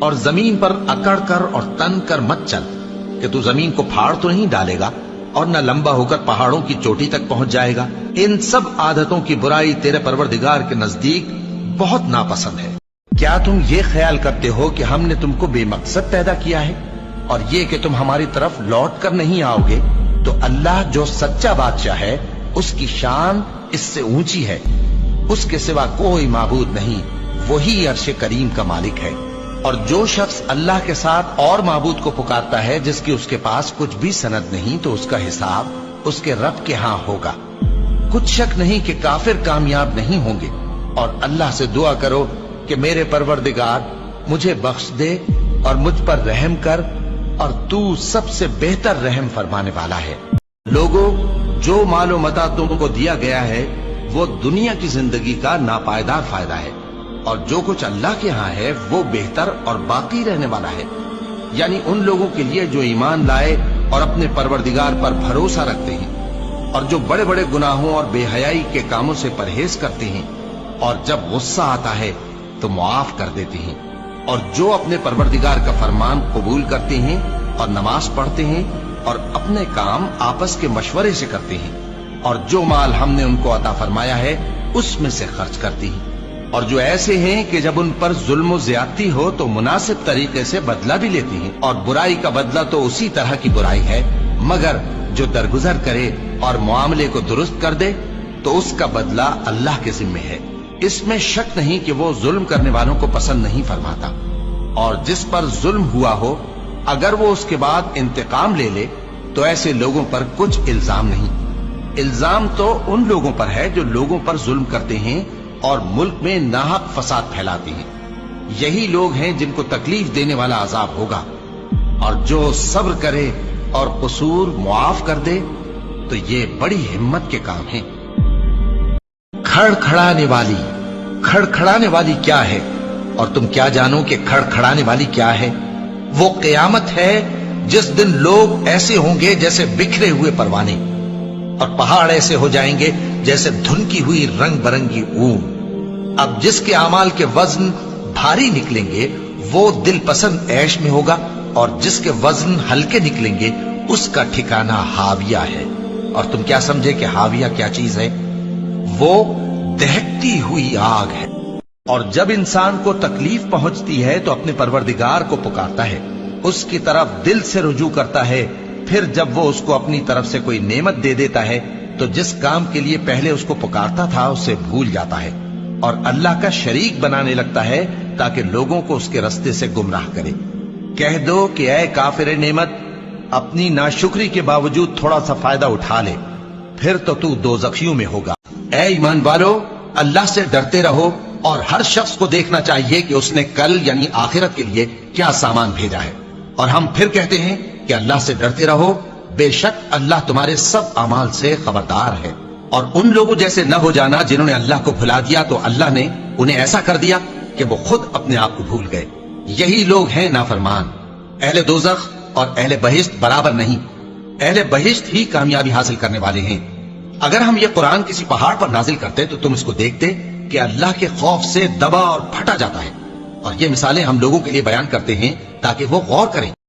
اور زمین پر اکڑ کر اور تن کر مت چل کہ تو زمین کو پھاڑ تو نہیں ڈالے گا اور نہ لمبا ہو کر پہاڑوں کی چوٹی تک پہنچ جائے گا۔ ان سب عادتوں کی برائی تیرے پروردگار کے نزدیک بہت ناپسند ہے۔ کیا تم یہ خیال کرتے ہو کہ ہم نے تم کو بے مقصد پیدا کیا ہے اور یہ کہ تم ہماری طرف لوٹ کر نہیں آؤ گے؟ تو اللہ جو سچا بادشاہ ہے اس کی شان اس سے اونچی ہے، اس کے سوا کوئی معبود نہیں، وہی عرش کریم کا مالک ہے۔ اور جو شخص اللہ کے ساتھ اور معبود کو پکارتا ہے جس کی اس کے پاس کچھ بھی سند نہیں، تو اس کا حساب اس کے رب کے ہاں ہوگا۔ کچھ شک نہیں کہ کافر کامیاب نہیں ہوں گے۔ اور اللہ سے دعا کرو کہ میرے پروردگار مجھے بخش دے اور مجھ پر رحم کر، اور تو سب سے بہتر رحم فرمانے والا ہے۔ لوگوں، جو مال و متاع تم کو دیا گیا ہے وہ دنیا کی زندگی کا ناپائیدار فائدہ ہے، اور جو کچھ اللہ کے ہاں ہے وہ بہتر اور باقی رہنے والا ہے، یعنی ان لوگوں کے لیے جو ایمان لائے اور اپنے پروردگار پر بھروسہ رکھتے ہیں، اور جو بڑے بڑے گناہوں اور بے حیائی کے کاموں سے پرہیز کرتے ہیں، اور جب غصہ آتا ہے تو معاف کر دیتے ہیں، اور جو اپنے پروردگار کا فرمان قبول کرتے ہیں اور نماز پڑھتے ہیں اور اپنے کام آپس کے مشورے سے کرتے ہیں، اور جو مال ہم نے ان کو عطا فرمایا ہے اس میں سے خرچ کرتے ہیں، اور جو ایسے ہیں کہ جب ان پر ظلم و زیادتی ہو تو مناسب طریقے سے بدلہ بھی لیتے ہیں، اور برائی کا بدلہ تو اسی طرح کی برائی ہے، مگر جو درگزر کرے اور معاملے کو درست کر دے تو اس کا بدلہ اللہ کے ذمہ ہے۔ اس میں شک نہیں کہ وہ ظلم کرنے والوں کو پسند نہیں فرماتا، اور جس پر ظلم ہوا ہو اگر وہ اس کے بعد انتقام لے لے تو ایسے لوگوں پر کچھ الزام نہیں۔ الزام تو ان لوگوں پر ہے جو لوگوں پر ظلم کرتے ہیں اور ملک میں ناحق فساد پھیلاتے ہیں، یہی لوگ ہیں جن کو تکلیف دینے والا عذاب ہوگا۔ اور جو صبر کرے اور قصور معاف کر دے تو یہ بڑی ہمت کے کام ہیں۔ کھڑکھڑانے والی کیا ہے؟ اور تم کیا جانو کہ کھڑکھڑانے والی کیا ہے؟ وہ قیامت ہے جس دن لوگ ایسے ہوں گے جیسے بکھرے ہوئے پروانے، اور پہاڑ ایسے ہو جائیں گے جیسے دھنکی ہوئی رنگ برنگی اون۔ اب جس کے اعمال کے وزن بھاری نکلیں گے وہ دل پسند عیش میں ہوگا، اور جس کے وزن ہلکے نکلیں گے اس کا ٹھکانہ ہاویہ ہے۔ اور تم کیا سمجھے کہ ہاویہ کیا چیز ہے؟ وہ دہکتی ہوئی آگ ہے۔ اور جب انسان کو تکلیف پہنچتی ہے تو اپنے پروردگار کو پکارتا ہے، اس کی طرف دل سے رجوع کرتا ہے، پھر جب وہ اس کو اپنی طرف سے کوئی نعمت دے دیتا ہے تو جس کام کے لیے پہلے اس کو پکارتا تھا اسے بھول جاتا ہے، اور اللہ کا شریک بنانے لگتا ہے تاکہ لوگوں کو اس کے رستے سے گمراہ کرے۔ کہہ دو کہ اے کافر نعمت، اپنی ناشکری کے باوجود تھوڑا سا فائدہ اٹھا لے، پھر تو دوزخیوں میں ہوگا۔ اے ایمان والو، اللہ سے ڈرتے رہو، اور ہر شخص کو دیکھنا چاہیے کہ اس نے کل یعنی آخرت کے لیے کیا سامان بھیجا ہے۔ اور ہم پھر کہتے ہیں کہ اللہ سے ڈرتے رہو، بے شک اللہ تمہارے سب اعمال سے خبردار ہے۔ اور ان لوگوں جیسے نہ ہو جانا جنہوں نے اللہ کو بھلا دیا تو اللہ نے انہیں ایسا کر دیا کہ وہ خود اپنے آپ کو بھول گئے۔ یہی لوگ ہیں نافرمان۔ اہل دوزخ اور اہل بہشت برابر نہیں، اہل بہشت ہی کامیابی حاصل کرنے والے ہیں۔ اگر ہم یہ قرآن کسی پہاڑ پر نازل کرتے تو تم اس کو دیکھتے کہ اللہ کے خوف سے دبا اور پھٹا جاتا ہے۔ اور یہ مثالیں ہم لوگوں کے لیے بیان کرتے ہیں تاکہ وہ غور کریں۔